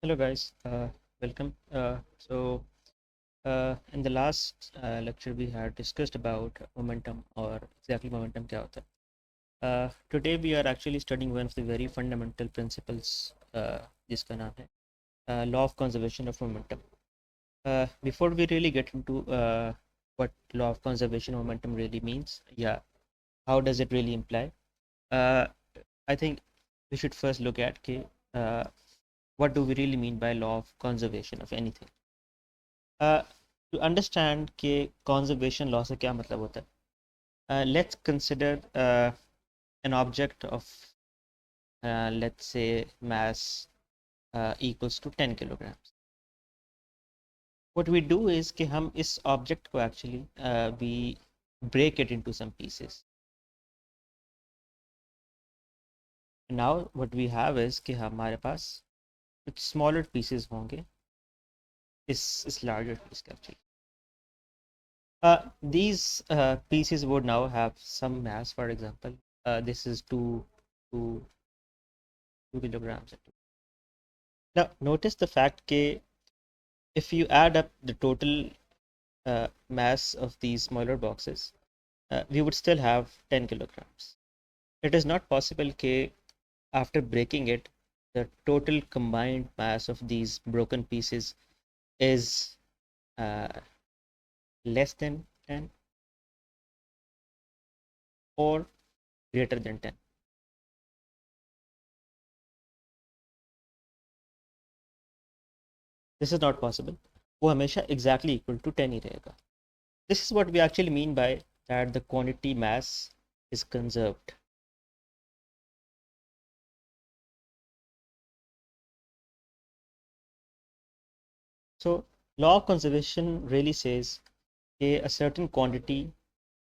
Hello guys, welcome. In the last lecture we had discussed about momentum or exactly momentum क्या होता है. Today we are actually studying one of the very fundamental principles जिसका नाम है law of conservation of momentum. Before we really get into what law of conservation of momentum really means, how does it really imply? Uh, I think we should first look at uh, what do we really mean by law of conservation of anything. uh, to understand कि conservation law से क्या मतलब होता है, let's consider an object of let's say mass equals to 10 kilograms. What we do is कि हम इस object को actually we break it into some pieces. Now what we have is कि हमारे पास कुछ smaller pieces होंगे इस larger piece का actually. These pieces would now have some mass. For example, this is two 2 kilograms. Now notice the fact that if you add up the total mass of these smaller boxes, we would still have 10 kilograms. It is not possible that after breaking it, the total combined mass of these broken pieces is less than 10 or greater than 10. This is not possible. वो हमेशा exactly equal to 10 ही रहेगा. This is what we actually mean by that the quantity mass is conserved. So law of conservation really says a certain quantity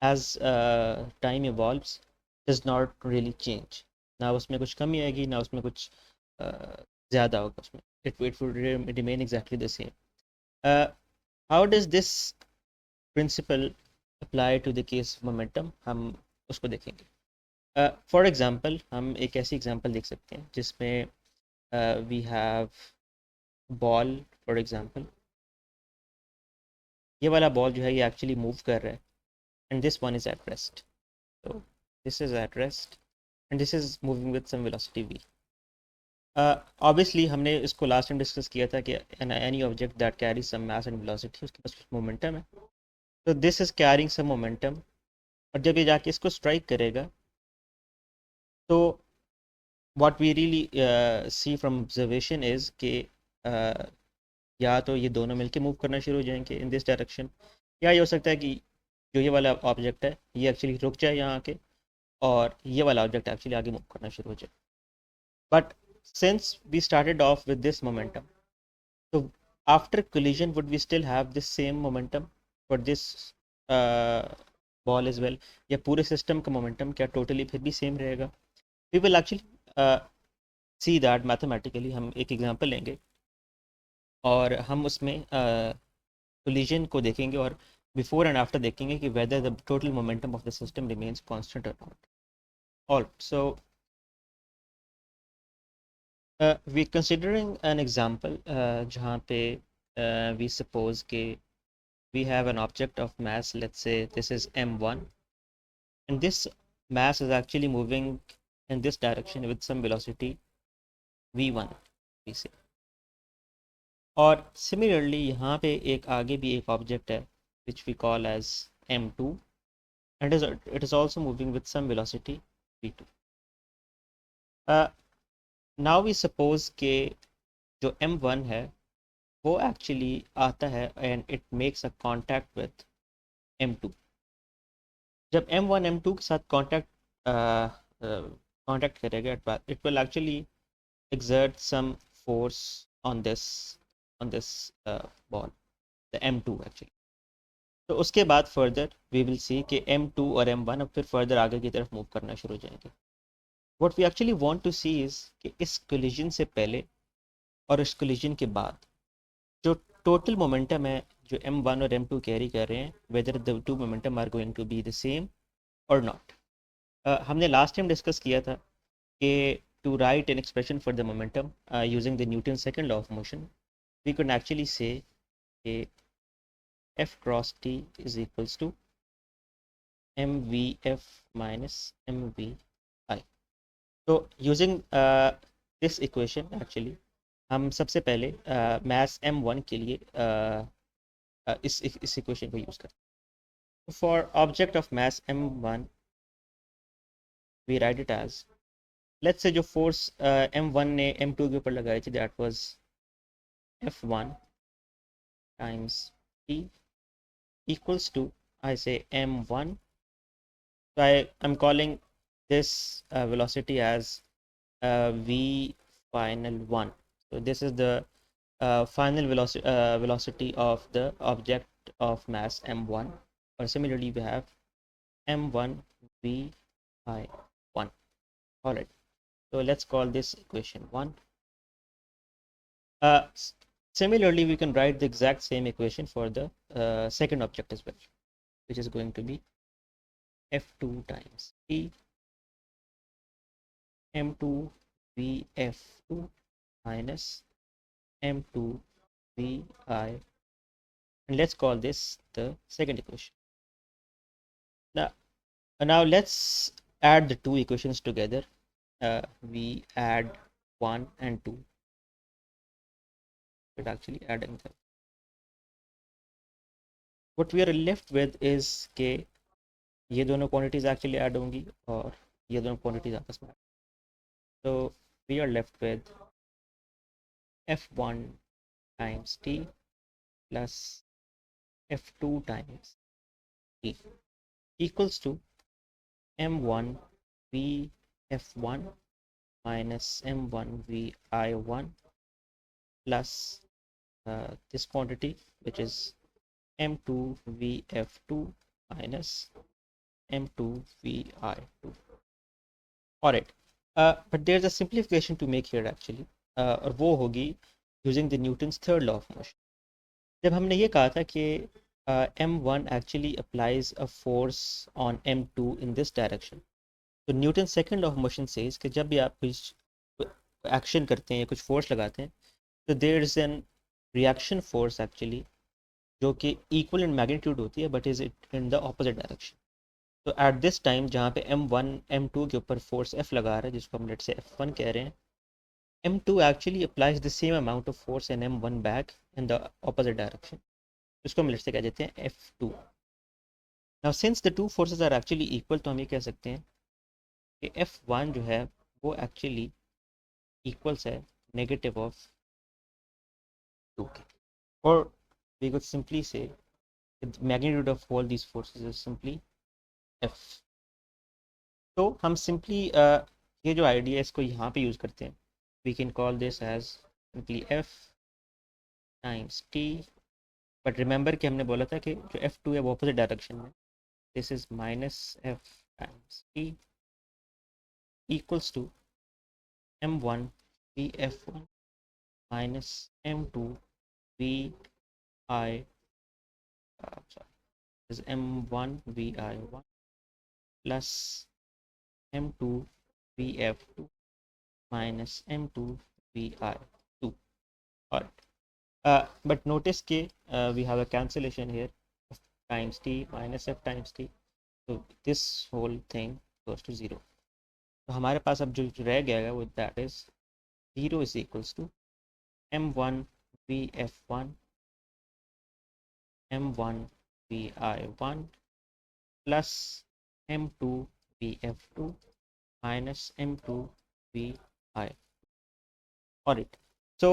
as time evolves does not really change. ना उसमें कुछ कमी आएगी ना उसमें कुछ ज़्यादा होगा उसमें. It will remain exactly the same. How does this principle apply to the case of momentum? हम उसको देखेंगे. For example, हम एक ऐसी example देख सकते हैं जिसमें we have ball for example. ये वाला बॉल जो है ये एक्चुअली मूव कर रहा है and this one is at rest. So this is at rest and this is moving with some velocity v. Obviously हमने इसको लास्ट टाइम डिस्कस किया था कि any object that carries some mass and velocity उसके पास momentum है. So this is carrying some momentum और जब ये जाके इसको स्ट्राइक करेगा तो what we really see from observation is कि या तो ये दोनों मिलके मूव करना शुरू हो जाएंगे इन दिस डायरेक्शन, या ये हो सकता है कि जो ये वाला ऑब्जेक्ट है ये एक्चुअली रुक जाए यहाँ आके और ये वाला ऑब्जेक्ट एक्चुअली आगे मूव करना शुरू हो जाए. But since we started off with this momentum, तो after collision would we still have this same momentum for this ball as well, या पूरे सिस्टम का मोमेंटम क्या टोटली फिर भी सेम रहेगा? We will actually see that mathematically. हम एक एग्जांपल लेंगे और हम उसमें कोलिजन को देखेंगे और बिफोर एंड आफ्टर देखेंगे कि whether the total momentum of the system remains constant और not. Also we considering an example जहाँ पे वी सपोज के we have an object of mass, let's say this is m1, and this mass is actually moving in this direction with some velocity v1 we say. और similarly यहाँ पे एक आगे भी एक ऑब्जेक्ट है which we call as m2 and it is also moving with some velocity v2. Now we suppose कि जो m1 है वो एक्चुअली आता है and it makes a contact with m2. जब m1 m2 के साथ कांटेक्ट करेगा it will actually exert some force on this ball, the m2 actually. तो उसके बाद फर्दर वी विल सी कि m2 और m1 अब फिर फर्दर आगे की तरफ मूव करना शुरू हो जाएंगे. What we actually want to see is कि इस कोलिजन से पहले और इस कोलिजन के बाद जो टोटल मोमेंटम है जो m1 और m2 कैरी कर रहे हैं, whether the two momentum are going to be the same और नॉट. हमने लास्ट टाइम डिस्कस किया था कि to write an expression for the momentum using the Newton's second law of motion, we could actually say a F cross t is equals to mvf minus mvi. So using this equation actually हम सबसे पहले mass m1 के लिए इस equation को use करते हैं. For object of mass m1 we write it as, let's say जो force m1 ने m2 के ऊपर लगाई थी, that was f1 times t equals to, I say m1. So I'm calling this velocity as v final 1. So this is the final velocity of the object of mass m1. Or similarly we have m1 v I 1. All right, so let's call this equation 1. Similarly we can write the exact same equation for the second object as well, which is going to be f2 times t m2 vf2 minus m2 vi, and let's call this the second equation. Now let's add the two equations together. We add 1 and 2, but actually adding them, what we are left with is कि ये दोनों quantities actually add होंगी और ये दोनों quantities आपस में. So we are left with f1 times t plus f2 times t equals to m1 vf1 minus m1 vi1 plus this quantity, which is m2 vf2 minus m2 vi2. All right, but there's a simplification to make here actually, और वो होगी using the Newton's third law of motion. जब हमने ये कहा था कि m1 actually applies a force on m2 in this direction, तो Newton's second law of motion says कि जब भी आप कुछ एक्शन करते हैं या कुछ फोर्स लगाते हैं, तो there is an reaction force actually जो कि इक्वल इन मैग्नीट्यूड होती है but is it in the opposite direction. तो एट दिस टाइम जहाँ पे m1 m2 के ऊपर फोर्स F लगा रहा है, जिसको हम लेट से F1 कह रहे हैं, m2 actually applies the same amount of force in m1 back in the opposite direction. इसको हम लेट से कह देते हैं F2. Now since the two forces are actually equal, तो हम ये कह सकते हैं कि F1 जो है वो actually equals है negative of 2k. Or we could simply say the magnitude of all these forces is simply F. तो हम simply ये जो idea है इसको यहाँ पे use करते हैं. We can call this as simply F times T. But remember कि हमने बोला था कि जो F2 है वो opposite direction में. This is minus F times T equals to M1 VF1 minus M2 VI, sorry, is M1 VI1 plus M2 VF2 minus M2 VI2. All right. But notice कि we have a cancellation here, F times T minus F times T. So this whole thing goes to 0. तो हमारे पास अब जो रह गया है वो that is 0 is equals to M1 VF1 M1 VI1 plus M2 VF2 minus M2 VI. Alright. So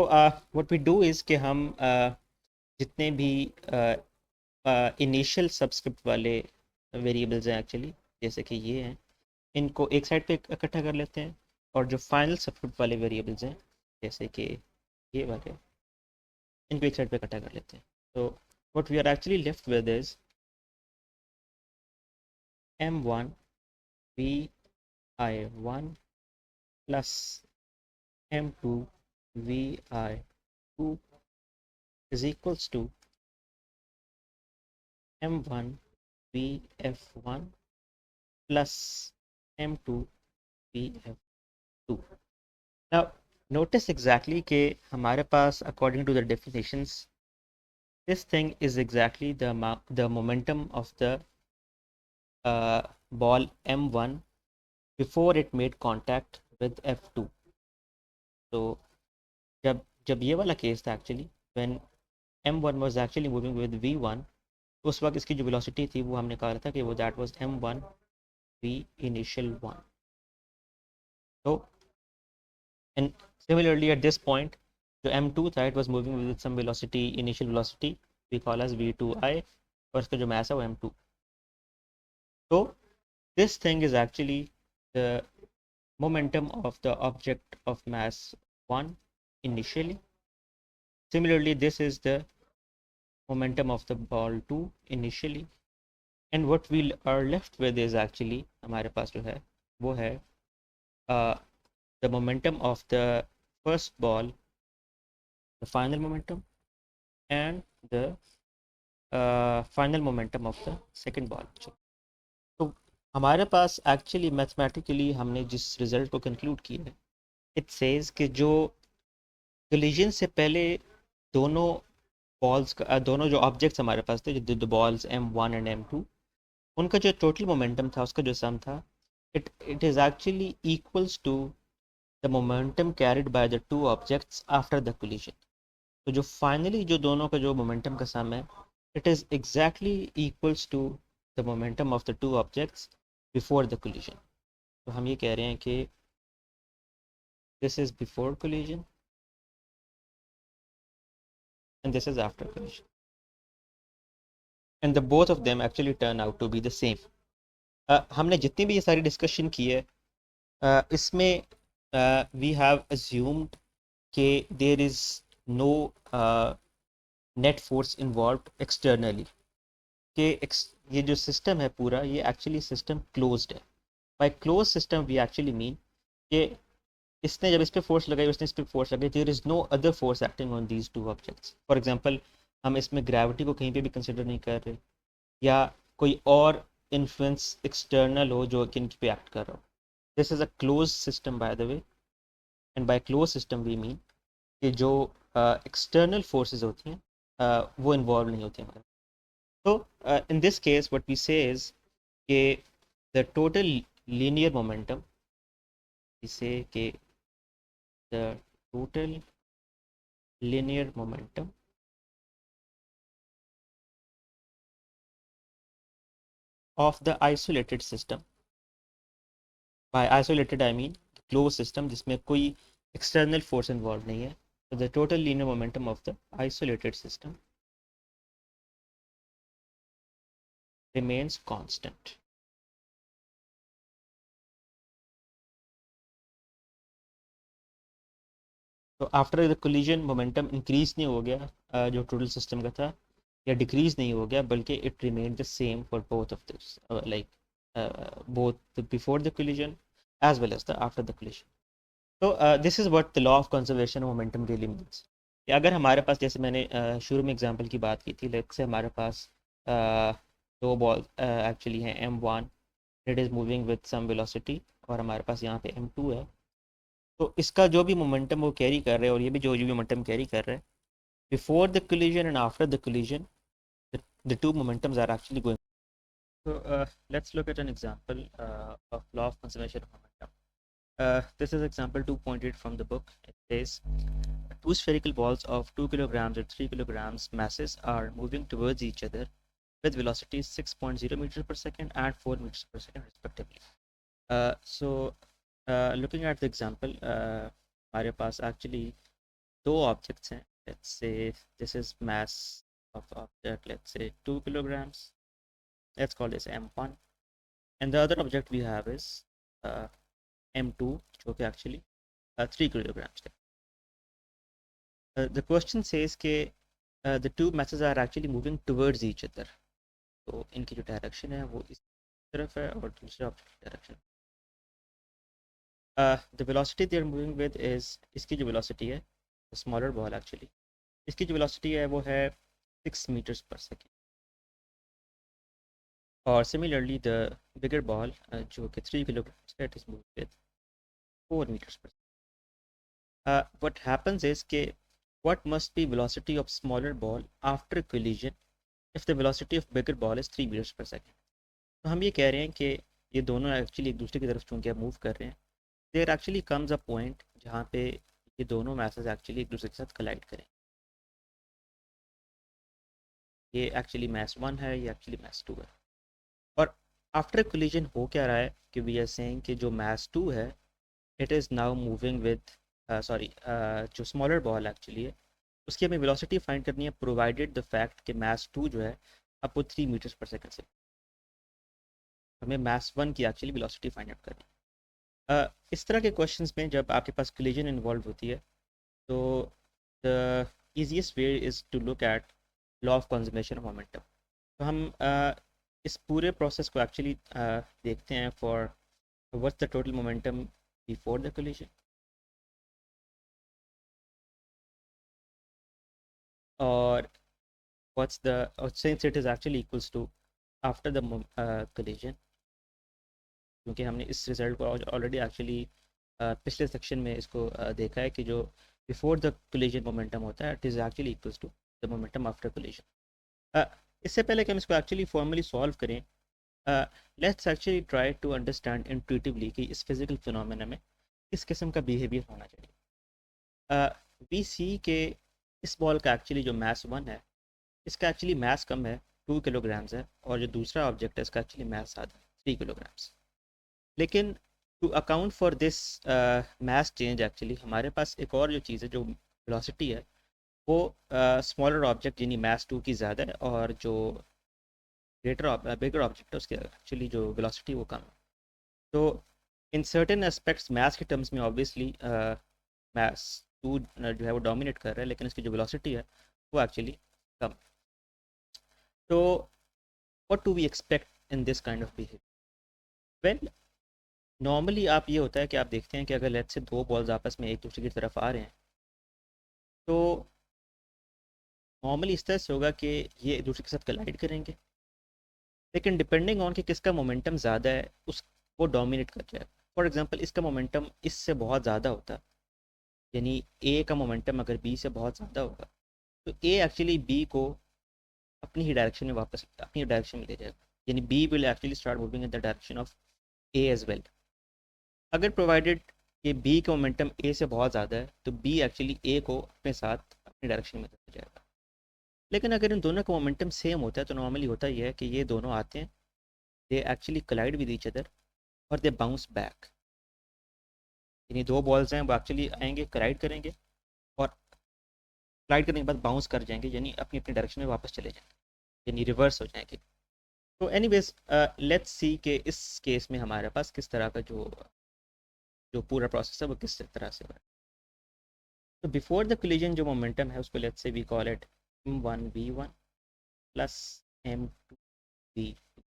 what we do is कि हम जितने भी इनिशियल सबस्क्रिप्ट वाले वेरिएबल्स हैं एक्चुअली, जैसे कि ये हैं, इनको एक साइड पे इकट्ठा कर लेते हैं, और जो फाइनल सबस्क्रिप्ट वाले वेरिएबल्स हैं जैसे कि ये वाले, इनको एक साइड पे इकट्ठा कर लेते हैं. तो what we are actually left with is m1 vi1 plus m2 vi2 is equals to m1 vf1 plus m2 vf2. Now notice exactly कि हमारे पास according to the definitions this thing is exactly the momentum of the ball M1 before it made contact with F2. So जब जब ये वाला case था actually when M1 was actually moving with V1, उस वक्त इसकी जो वेलोसिटी थी वो हमने कहा था कि वो that was M1 V initial 1. So and similarly at this point जो M2 था it was moving with some velocity initial velocity we call as V2I और इसका जो mass है वो M2. So this thing is actually the momentum of the object of mass 1 initially. Similarly this is the momentum of the ball 2 initially. And what we are left with is actually हमारे पास जो है वो है the momentum of the first ball, the final momentum, and the final momentum of the second ball. तो हमारे पास actually mathematically हमने जिस result को कंक्लूड किया है इट सेज कि जो कोलिजन से पहले दोनों बॉल्स का दोनों जो ऑब्जेक्ट्स हमारे पास थे जो the balls M1 and M2 उनका जो टोटल मोमेंटम था उसका जो सम था it is actually equals to the momentum carried by the two objects after the collision. तो जो फाइनली जो दोनों का जो मोमेंटम का सम है it is exactly equals to the momentum of the two objects before the collision. तो हम ये कह रहे हैं कि this is before collision and this is after collision and the both of them actually turn out to be the same. हमने जितनी भी ये सारी डिस्कशन की है इसमें वी हैव अज्यूम्ड कि there is no net force involve externally कि ये जो सिस्टम है पूरा ये एक्चुअली सिस्टम क्लोज्ड है. By close system we actually mean कि इसने जब इस पे फोर्स लगाई उसने इस पे फोर्स लगाई there is no other force acting on these two objects. For example हम इसमें ग्रेविटी को कहीं पे भी कंसिडर नहीं कर रहे या कोई और इन्फ्लुएंस एक्सटर्नल हो जो कि इनकी पे एक्ट कर रहा हो. This is a close system by the way and by close system we mean कि जो एक्सटर्नल फोर्सेस होती हैं वो इन्वॉल्व नहीं होती हैं. So in this case what we say is the total linear momentum, we say the total linear momentum of the isolated system. By isolated I mean closed system जिसमें कोई external force involved नहीं है. So the total linear momentum of the isolated system remains constant. तो after the collision momentum increase नहीं हो गया जो total system का था या डिक्रीज नहीं हो गया बल्कि it remain the same for both of this like both before the collision as well as the after the collision. तो this is what the law of conservation of momentum really means. अगर हमारे पास जैसे मैंने शुरू में example की बात की थी लेट्स से हमारे पास दो बॉल एक्चुअली हैं M1 it is moving with some velocity और हमारे पास यहाँ पे M2 है. तो इसका जो भी मोमेंटम वो कैरी कर रहे हैं और ये भी जो भी मोमेंटम कैरी कर रहे हैं before the collision and after the collision the two momentums are actually going. So let's look at an example of law of conservation of momentum. This is example 2.8 from the book. It says two spherical balls of 2 kilograms and 3 kilograms masses are moving towards each other with velocities 6.0 meters per second and 4 meters per second respectively. So looking at the example हमारे पास actually दो objects हैं. Let's say this is mass of object, let's say 2 kilograms. Let's call this M1 and the other object we have is M2 जो कि actually 3 kilograms है. The question says कि the two masses are actually moving towards each other. तो इनकी जो direction है वो इस तरफ है और दूसरे ऑब्जेक्ट की direction. The velocity they are moving with is इसकी जो velocity है smaller ball actually इसकी जो velocity है वो है 6 meters per second. और similarly the bigger ball जो कि 3 kilograms है it is moving with 4 meters per second. what happens is कि what must be velocity of smaller ball after collision if the velocity of bigger ball is 3 meters per second. तो हम ये कह रहे हैं कि ये दोनों एक्चुअली एक दूसरे की तरफ चूंकि मूव कर रहे हैं, there actually comes a point जहाँ पे ये दोनों मैसेज एक्चुअली एक दूसरे के साथ कलाइड करें. ये एक्चुअली मैस 1 है, ये एक्चुअली मैस 2 है. और आफ्टर कोलिजन हो क्या रहा है कि वी आर सेइंग कि जो मैस 2 है it is now moving with sorry जो स्मॉलर बॉल एक्चुअली है उसकी हमें वेलोसिटी फाइंड करनी है प्रोवाइडेड द फैक्ट कि मैस 2 जो है अब वो 3 मीटर्स पर सेकंड से हमें मैस 1 की एक्चुअली वेलोसिटी फाइंड आउट करनी है. इस तरह के क्वेश्चंस में जब आपके पास कोलिजन इन्वॉल्व होती है तो the easiest way is to look at law of conservation of momentum. तो हम इस पूरे प्रोसेस को एक्चुअली देखते हैं for what's the total momentum before the collision और what's the since it is actually equals to after the collision. क्योंकि हमने इस रिजल्ट को ऑलरेडी एक्चुअली पिछले सेक्शन में इसको देखा है कि जो बिफोर द कोलिजन मोमेंटम होता है it is actually equals to the momentum after collision. इससे पहले कि हम इसको एक्चुअली फॉर्मली सॉल्व करें, let's actually try to understand intuitively कि इस फिजिकल फिनोमेना में किस किस्म का बिहेवियर होना चाहिए. वी सी के इस बॉल का एक्चुअली जो मैस 1 है इसका एक्चुअली मैस कम है 2 किलोग्राम्स है और जो दूसरा ऑब्जेक्ट है इसका एक्चुअली मैस ज़्यादा 3 किलोग्राम्स. लेकिन to account for this mass change actually हमारे पास एक और जो चीज़ है जो वेलोसिटी है वो स्मॉलर ऑब्जेक्ट यानी मैस 2 की ज़्यादा है और जो बिगर ऑब्जेक्ट है उसकी एक्चुअली जो वेलोसिटी वो कम है. तो इन सर्टेन एस्पेक्ट्स मैस के टर्म्स में ऑब्वियसली मैस 2 जो है वो डोमिनेट कर रहा है लेकिन इसकी जो वेलोसिटी है वो एक्चुअली कम. तो what do we expect in this kind of behaviour? Well normally आप ये होता है कि आप देखते हैं कि अगर लेट्स से दो बॉल्स आपस में एक दूसरे की तरफ आ रहे हैं तो नॉर्मली इस तरह से होगा कि ये एक दूसरे के साथ कलाइड करेंगे, लेकिन डिपेंडिंग ऑन कि किसका मोमेंटम ज़्यादा है उस वो डोमिनेट कर जाएगा. फॉर एग्जांपल इसका मोमेंटम इससे बहुत ज़्यादा होता यानी ए का मोमेंटम अगर बी से बहुत ज़्यादा होगा तो ए एक्चुअली बी को अपनी ही डायरेक्शन में वापस अपनी डायरेक्शन में ले जाएगा यानी B will actually start moving in the direction of A as well. अगर प्रोवाइडेड कि बी का मोमेंटम ए से बहुत ज़्यादा है तो बी एक्चुअली ए को अपने साथ अपनी डायरेक्शन में लेकर जाएगा. लेकिन अगर इन दोनों का मोमेंटम सेम होता है तो नॉर्मली होता ही है कि ये दोनों आते हैं, they actually collide with each other और दे बाउंस बैक. यानी दो बॉल्स हैं वो एक्चुअली आएंगे कलाइड करेंगे और कलाइड करने के बाद बाउंस कर जाएंगे यानी अपनी अपनी डायरेक्शन में वापस चले जाएंगे यानी रिवर्स हो जाएंगे. तो एनीवेज लेट्स सी कि इस केस में हमारे पास किस तरह का जो जो पूरा प्रोसेस है वो किस तरह से हो रहा है. तो बिफोर द कोलिजन जो मोमेंटम है उसको let's say we call it m1v1 plus m2v2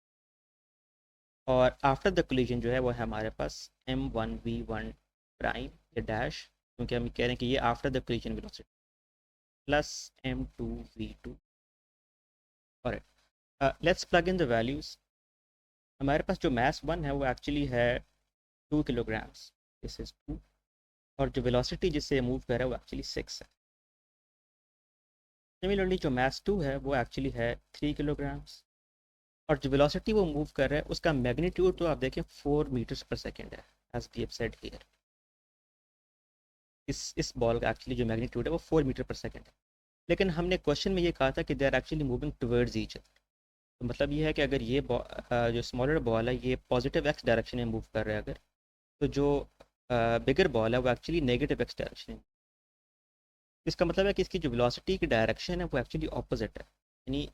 और आफ्टर द कोलिजन जो है वो है हमारे पास m1v1 प्राइम या डैश क्योंकि हम कह रहे हैं कि ये after the collision velocity plus m2v2. और let's plug in the values. हमारे पास जो मैस 1 है वो एक्चुअली है 2 किलोग्राम्स, दिस इज 2 और जो वेलोसिटी जिससे मूव कर रहा है वो एक्चुअली 6 है. सिमिलरली जो मैस 2 है वो एक्चुअली है 3 किलोग्राम्स और जो वेलोसिटी वो मूव कर रहा है उसका मैग्नीट्यूड तो आप देखें 4 मीटर्स पर सेकेंड है as we have said here. इस बॉल का एक्चुअली जो मैग्नीट्यूड है वो 4 मीटर पर सेकेंड है. लेकिन हमने क्वेश्चन में ये कहा था कि they are actually moving towards each other. तो मतलब ये है कि अगर ये जो स्मॉलर बॉल है ये पॉजिटिव एक्स डायरेक्शन में मूव कर रहा है अगर तो जो बिगर बॉल है वो एक्चुअली नेगेटिव एक्स डायरेक्शन में. इसका मतलब है कि इसकी जो वेलोसिटी की डायरेक्शन है वो एक्चुअली ऑपोजिट है यानी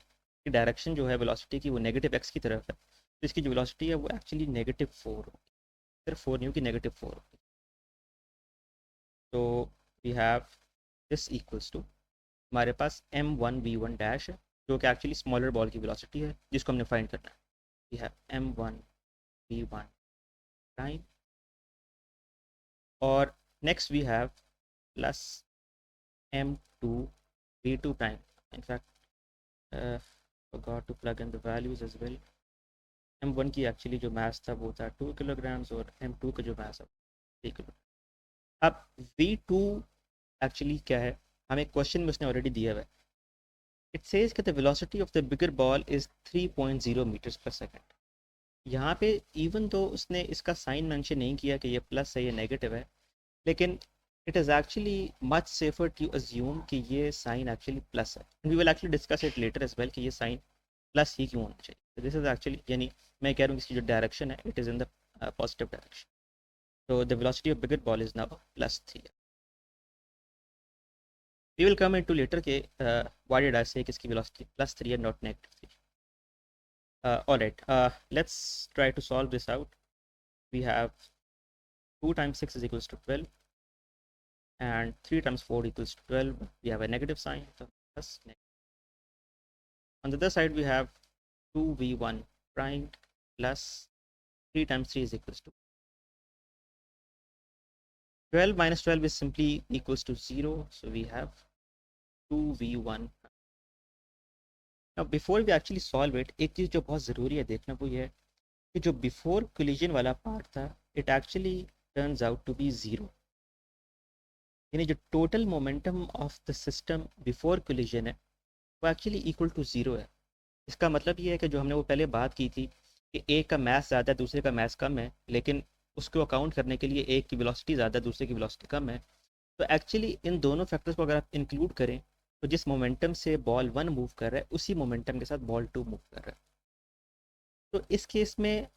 डायरेक्शन जो है वेलोसिटी की वो नेगेटिव एक्स की तरफ है तो इसकी जो वेलोसिटी है वो एक्चुअली -4 होगी. सिर्फ 4 नहीं होगी, -4 होगी. तो we have this equals to हमारे पास m1v1 डैश है जो कि एक्चुअली स्मॉलर बॉल की वेलोसिटी है जिसको हमने फाइंड करना है. वी हैव m1v1 प्राइम और next we have plus m2v2 prime. In fact forgot to plug in the values as well. m1 की एक्चुअली जो मास था वो था 2 किलोग्राम्स और m2 का जो मास है 3 किलोग्राम. अब v2 एक्चुअली क्या है, हमें क्वेश्चन में उसने ऑलरेडी दिया हुआ है. इट सेज कि the velocity of the bigger ball is 3.0 metres per second. यहाँ पे इवन तो उसने इसका साइन मेंशन नहीं किया कि ये प्लस है, ये नेगेटिव है, लेकिन it is actually much safer to assume कि ये साइन एक्चुअली प्लस है. We will actually discuss it later as well कि ये साइन प्लस ही क्यों होना चाहिए. दिस इज एक्चुअली, यानी मैं कह रहा हूँ इसकी जो डायरेक्शन है it is in the positive direction. So the velocity of bigger ball is now plus 3. We will come into later के why did I say कि इसकी velocity plus 3 and not negative 3. Alright, let's try to solve this out. We have 2 times 6 is equals to 12 and 3 times 4 equals to 12. We have a negative sign, so plus negative. On the other side we have 2v1 prime plus 3 times 3 is equals to 12 minus 12 is simply equals to 0, so we have 2v1. Now before we actually solve it, एक चीज़ जो बहुत ज़रूरी है देखना वो ये है कि जो बिफोर कोलिजन वाला पार्ट था it actually turns out to be zero. यानी जो total momentum of the system before collision है वो एक्चुअली इक्वल टू ज़ीरो है. इसका मतलब ये है कि जो हमने वो पहले बात की थी कि एक का मास ज़्यादा है दूसरे का मास कम है, लेकिन उसको अकाउंट करने के लिए एक की वेलोसिटी ज़्यादा है दूसरे की वेलोसिटी कम है, तो एक्चुअली इन दोनों फैक्टर्स को अगर आप इंक्लूड करें तो जिस मोमेंटम से बॉल 1 मूव कर रहा है उसी मोमेंटम के साथ बॉल 2 मूव कर रहा है. तो इस केस में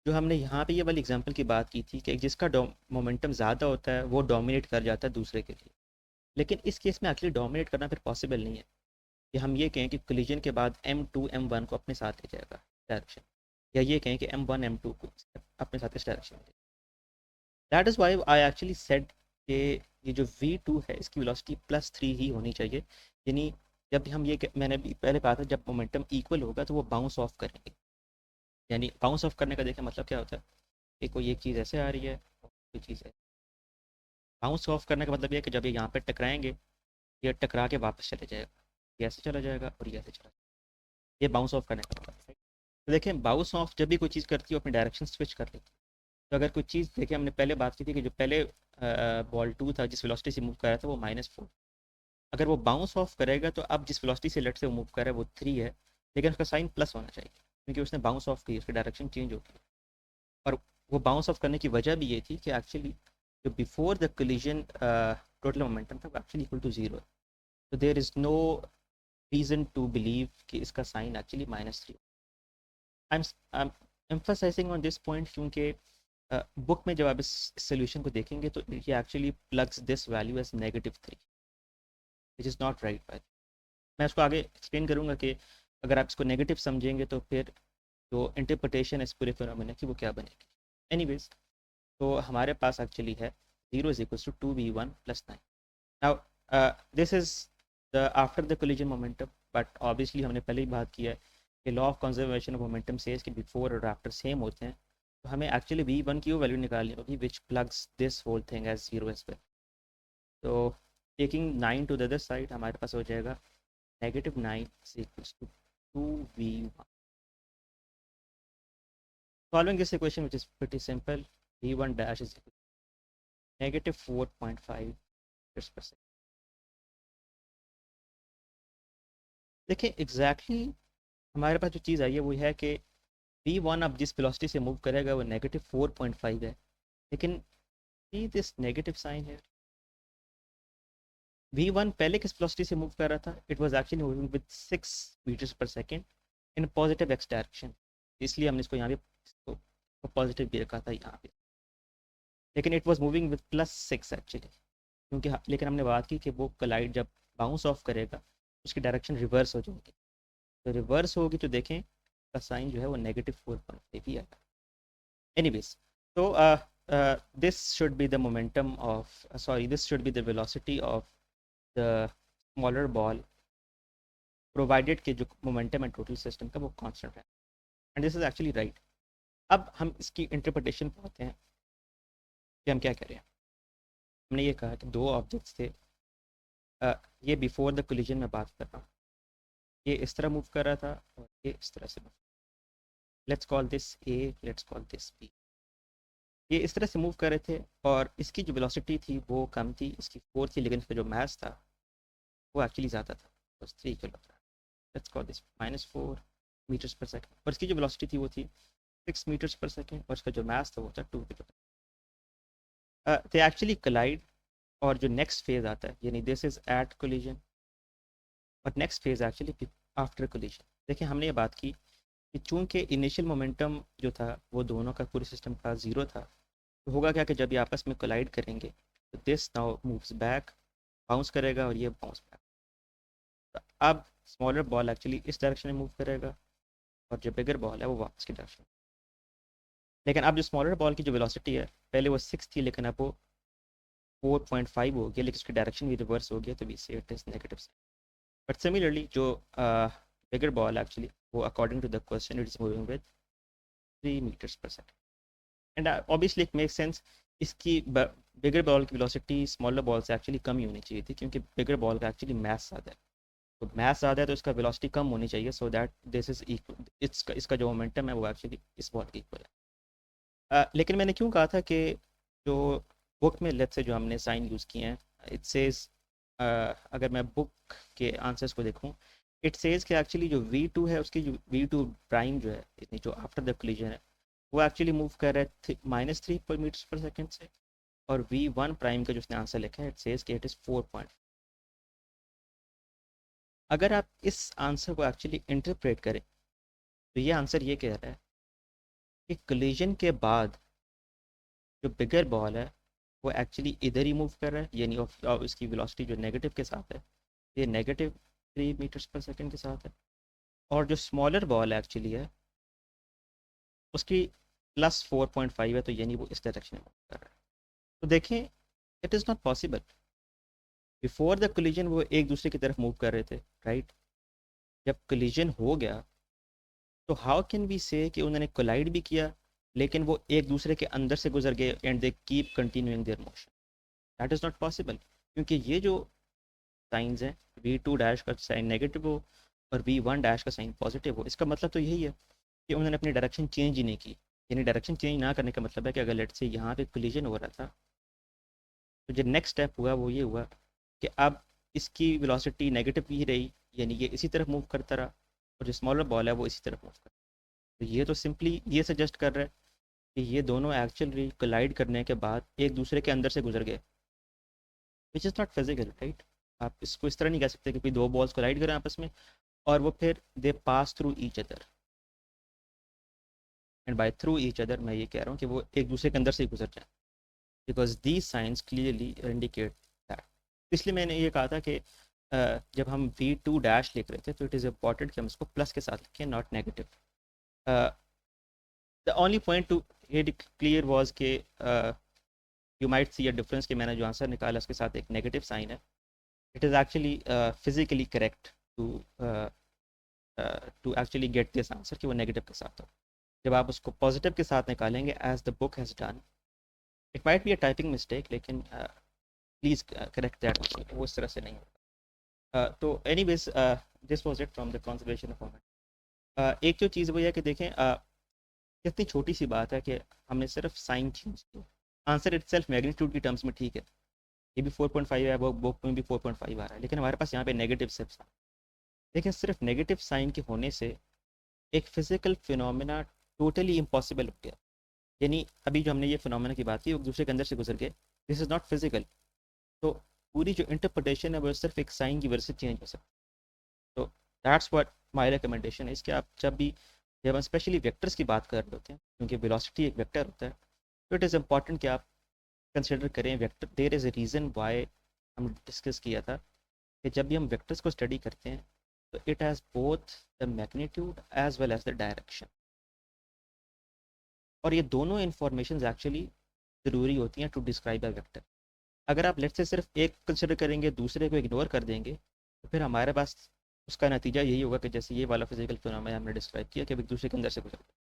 जो हमने यहाँ पे ये वाली एग्जांपल की बात की थी कि जिसका मोमेंटम ज़्यादा होता है वो डोमिनेट कर जाता है दूसरे के लिए, लेकिन इस केस में एक्चुअली डोमिनेट करना फिर पॉसिबल नहीं है कि हम ये कहें कि कोलिजन के बाद M2 M1 को अपने साथ ले जाएगा डायरेक्शन, या ये कहें कि M1 M2 को अपने साथ इस डायरेक्शन में. That is why I actually said कि ये जो V2 है इसकी वेलोसिटी प्लस 3 ही होनी चाहिए. यानी जब हम ये मैंने भी पहले कहा था जब मोमेंटम इक्वल होगा तो वो बाउंस ऑफ करेंगे. यानी बाउंस ऑफ करने का देखें मतलब क्या होता है कि कोई एक चीज़ ऐसे आ रही है और कोई चीज़ है. बाउंस ऑफ करने का मतलब ये है कि जब ये यहाँ पे टकराएंगे ये टकरा के वापस चले जाएगा, ये ऐसे चला जाएगा और ये ऐसे चला जाएगा. ये बाउंस ऑफ करने का मतलब है. तो देखें बाउंस ऑफ जब भी कोई चीज़ करती है अपनी डायरेक्शन स्विच कर लेती है. तो अगर कोई चीज़ देखिए हमने पहले बात की थी कि जो पहले बॉल 2 था जिस वेलोसिटी से मूव कर रहा था वो -4, अगर वो बाउंस ऑफ करेगा तो अब जिस वेलोसिटी से लेट से वो मूव कर रहा है वो 3 है, लेकिन उसका साइन प्लस होना चाहिए क्योंकि उसने बाउंस ऑफ की, उसकी डायरेक्शन चेंज हो गई. और वो बाउंस ऑफ करने की वजह भी ये थी कि एक्चुअली जो before the collision total momentum था वो एक्चुअली इक्वल टू 0 है. तो there is no reason to believe कि इसका sign actually -3. I am emphasising on this point क्योंकि बुक में जब आप इस सोल्यूशन को देखेंगे तो ये actually plugs this value as -3 which is not right. By मैं उसको आगे एक्सप्लेन करूँगा कि अगर आप इसको नेगेटिव समझेंगे तो फिर जो इंटरप्रटेशन है इस पूरे फिनोमेना की वो क्या बनेगी. एनीवेज, तो हमारे पास एक्चुअली है 0 is equals to 2v1 + 9. Now this is the after the collision momentum, but obviously हमने पहले ही बात किया है कि law of conservation of momentum says कि बिफोर और आफ्टर सेम होते हैं. तो हमें एक्चुअली v1 की वो वैल्यू निकालनी होगी which plugs this whole thing as 0 as well. तो taking 9 to the other side हमारे पास हो जाएगा -9 is equals to 2v1. Solving this equation, which is pretty simple, v1 dash is equal to -4.5 meters per second. देखिए exactly हमारे पास जो चीज़ आई है वो है कि v1 अब जिस वेलोसिटी से मूव करेगा वो -4.5 है, लेकिन see this नेगेटिव साइन है. v1 पहले किस वेलोसिटी से मूव कर रहा था, it was actually moving with 6 meters per second in positive x direction, इसलिए हमने इसको यहाँ पे पॉजिटिव भी रखा था यहाँ पे, लेकिन it was moving with +6 actually क्योंकि लेकिन हमने बात की कि वो कोलाइड जब बाउंस ऑफ करेगा उसकी डायरेक्शन रिवर्स हो जाएगी. तो रिवर्स होगी तो देखें का साइन जो है वो -4.5 ही आएगा. एनीवेज, तो this should be the momentum of this should be the velocity of the smaller ball provided कि जो मोमेंटम है टोटल सिस्टम का वो कांस्टेंट है. And this is actually right. अब हम इसकी इंटरप्रिटेशन पाते हैं कि हम क्या करें. हमने ये कहा कि दो ऑब्जेक्ट्स थे, ये बिफोर द कोलिजन में बात कर रहा हूँ, ये इस तरह मूव कर रहा था और ये इस तरह से move. Let's call this A, let's call this B. ये इस तरह से मूव कर रहे थे और इसकी जो वेलोसिटी थी वो कम थी, इसकी 4 थी, लेकिन इसका जो मास था वो एक्चुअली ज़्यादा था, बस 3 kilogram. Let's call this -4 metres per second. और इसकी जो वेलोसिटी थी वो थी 6 मीटर्स पर सेकेंड, और इसका जो मास था वो था 2 किलोग्राम। दे एक्चुअली कोलाइड, और जो नेक्स्ट फेज आता है, यानी दिस इज एट कोलिजन, और next phase actually after collision. देखिए हमने ये बात की कि चूंकि इनिशियल मोमेंटम जो था वो दोनों का पूरे सिस्टम का ज़ीरो था, तो होगा क्या कि जब ये आपस में कोलाइड करेंगे तो this now moves back, bounce करेगा, और ये बाउंस बैक। तो अब स्मॉलर बॉल एक्चुअली इस डायरेक्शन में मूव करेगा, और जो बिगर बॉल है वो वापस की डायरेक्शन। लेकिन अब जो स्मॉलर बॉल की जो वेलोसिटी है, पहले वो 6 थी, लेकिन अब वो 4.5 हो गया, लेकिन उसकी डायरेक्शन भी रिवर्स हो गया, तो we say it is negative. But similarly जो बिगर बॉल एक्चुअली वो according to the question it is moving with 3 metres per second. And obviously it make sense, इसकी बिगर बॉल की वेलोसिटी स्मॉलर बॉल से actually कम ही होनी चाहिए थी, क्योंकि बिगर बॉल का एक्चुअली मैथ ज़्यादा है। तो मैथ ज़्यादा है तो इसका वेलोसिटी कम होनी चाहिए, so that this is equal, इसका जो मोमेंटम है वो एक्चुअली इस बॉल के इक्वल है। लेकिन मैंने क्यों कहा था कि जो बुक में लेट से जो हमने साइन यूज़ किए हैं, इट सेज, अगर मैं बुक के आंसर्स को देखूं, इट सेज कि एक्चुअली जो V2 है उसकी जो V2 प्राइम जो है, यानी जो आफ्टर द कोलिजन है, वो एक्चुअली मूव कर रहा है -3 मीटर्स पर सेकेंड से, और V1 प्राइम का जो उसने आंसर लिखा है, इट सेज कि इट इज़ 4 अगर आप इस आंसर को एक्चुअली इंटरप्रेट करें तो ये आंसर ये कह रहा है कि कोलिजन के बाद जो बिगर बॉल है वो एक्चुअली इधर ही मूव कर रहा है, यानी और इसकी वेलोसिटी जो नेगेटिव के साथ है, ये -3 मीटर्स पर सेकेंड के साथ है, और जो स्मॉलर बॉल एक्चुअली है उसकी +4.5 है, तो यानी वो इस डायरेक्शन में मूव कर रहा है। तो देखें, it is not possible, before the collision वो एक दूसरे की तरफ मूव कर रहे थे, राइट? जब कोलिजन हो गया तो हाउ कैन वी से कि उन्होंने कोलाइड भी किया, लेकिन वो एक दूसरे के अंदर से गुजर गए and they keep continuing there motion? That is not possible, क्योंकि ये जो साइंस है, V2 डैश का साइन नेगेटिव हो और V1 डैश का साइन पॉजिटिव हो, इसका मतलब तो यही है कि उन्होंने अपनी डायरेक्शन चेंज ही नहीं की। यानी डायरेक्शन चेंज ना करने का मतलब है कि अगर लेट से यहाँ पे कोलिजन हो रहा था, तो जो नेक्स्ट स्टेप हुआ वो ये हुआ कि अब इसकी वेलोसिटी नेगेटिव ही रही, यानी ये इसी तरफ मूव करता रहा, और जो स्मॉलर बॉल है वो इसी तरफ मूव करता रहा। तो ये तो सिंपली ये सजेस्ट कर रहा है कि ये दोनों एक्चुअली कोलाइड करने के बाद एक दूसरे के अंदर से गुजर गए, विच इज़ नॉट फिजिकल, राइट? आप इसको इस तरह नहीं कह सकते कि कोई दो बॉल्स कोलाइड करें आपस में और वो फिर they pass through each other. And by through each other मैं ये कह रहा हूँ कि वो एक दूसरे के अंदर से ही गुजर जाए, because these signs clearly indicate that. इसलिए मैंने ये कहा था कि जब हम V2 डैश लिख रहे थे तो इट इज़ इम्पॉर्टेंट कि हम इसको प्लस के साथ लिखें, not negative. The only point to get clear was के you might see a difference कि मैंने जो आंसर निकाला उसके साथ एक नेगेटिव साइन है। It is actually physically correct to to actually get this answer कि वो नेगेटिव के साथ हो। जब आप उसको पॉजिटिव के साथ निकालेंगे as the book has done, it might be a typing mistake, लेकिन प्लीज़ करेक्ट दैट, वो इस तरह से नहीं होगा। तो anyways, this was it from the conservation of moment. एक जो चीज़ वो है कि देखें, कितनी छोटी सी बात है कि हमने सिर्फ साइन चेंज किया, आंसर इटसेल्फ मैग्नीट्यूड की टर्म्स में ठीक है, ये भी 4.5 है, वो बुक में भी 4.5 आ रहा है, लेकिन हमारे पास यहाँ पे नेगेटिव सिर्फ, लेकिन सिर्फ नेगेटिव साइन के होने से एक फिजिकल फिनोमेना टोटली इम्पॉसिबल हो गया। यानी अभी जो हमने ये फिनोमेना की बात की वो एक दूसरे के अंदर से गुजर गए, दिस इज़ नॉट फिजिकल। तो पूरी जो इंटरप्रिटेशन है वो सिर्फ एक साइन की वजह से चेंज हो सकती है। तो दैट्स व्हाट माय रिकमेंडेशन है, इसके आप जब हम स्पेशली वेक्टर्स की बात कर रहे होते हैं, क्योंकि वेलोसिटी एक वेक्टर होता है, तो इट इज़ इम्पॉर्टेंट कि आप कंसिडर करें vector. There is a reason why हम डिस्कस किया था कि जब भी हम वेक्टर्स को स्टडी करते हैं तो it has both the magnitude as well as the direction, और ये दोनों इंफॉर्मेशन एक्चुअली ज़रूरी होती हैं टू डिस्क्राइब अ वेक्टर। अगर आप लेट से सिर्फ एक कंसिडर करेंगे, दूसरे को इग्नोर कर देंगे, तो फिर हमारे पास उसका नतीजा यही होगा कि जैसे ये वाला फिजिकल फिनोमेना हमने डिस्क्राइब किया कि एक दूसरे के अंदर से गुजरते हैं,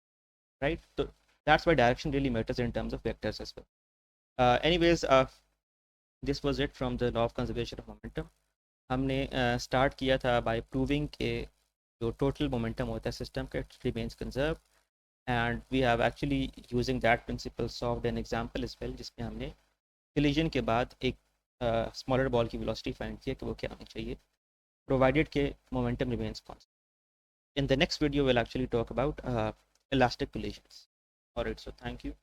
राइट? तो that's why direction really matters in terms of vectors as well. Anyways, this was it from the law of conservation of momentum. हमने स्टार्ट किया था बाय प्रूविंग के जो टोटल मोमेंटम होता है सिस्टम का, it remains conserve, and we have actually using that principle solved an example as well, जिसमें हमने कोलिजन के बाद एक स्मॉलर बॉल की वेलोसिटी फाइंड किया कि वो क्या होनी चाहिए, provided के momentum remains constant. In the next video, we'll actually talk about elastic collisions. Alright, so thank you.